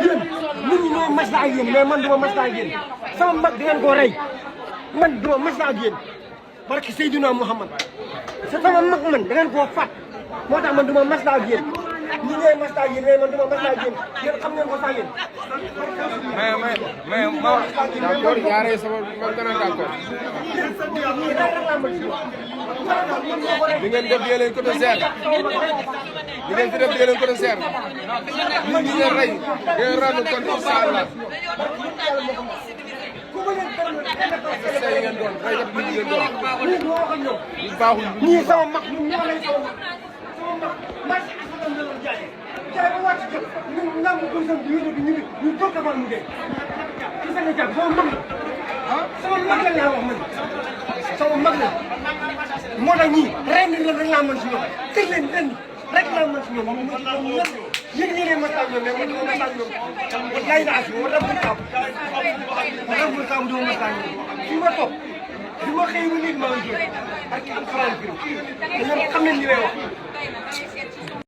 yéen nit ñi ñooy maslaa ak yéen mais man duma maslaa ak yéen sama mag di ngeen koo rey man duma maslaa ak yéen barke Seydina Muhammad sama mag man da ngeen koo faat moo tax man duma maslaa ak yéen ñi ñooy maslaa ak yéen mais man duma maslaa ak yéen yéen xam ngeen ko sax yéen. mais ma d'accord yaa rey sama ma gën a d'accord. li ngeen def yéen côté Serre li ngeen fi def yéen côté Serre nit ñi ngeen rey ngeen ràññu kon incha allah. say ngeen doon rey kat nit ñi ngeen doon. baaxul ñii sama mag ñun ñoo lay sama mag jaay ba wàcc jot ñun nangu ko sam bi yóbbu ñu ñu toog defal mu dee ci sa nga jàpp sama mag la sama mag la laa wax man sama mag la moo tax ñii ren la rek laa mën si ñoom tëj leen ren rek laa mën si ñoom mu ci ñoom ñëpp yéen yéen ma taal ñoom mais man dama ma taal ñoom lay naa si ma dama taal ma dama taal dama ma taal ñoom fi ma toog bi ma xëy ba léegi maa ngi jóg ak alxuraan bi te ñoom xam nañ li may wax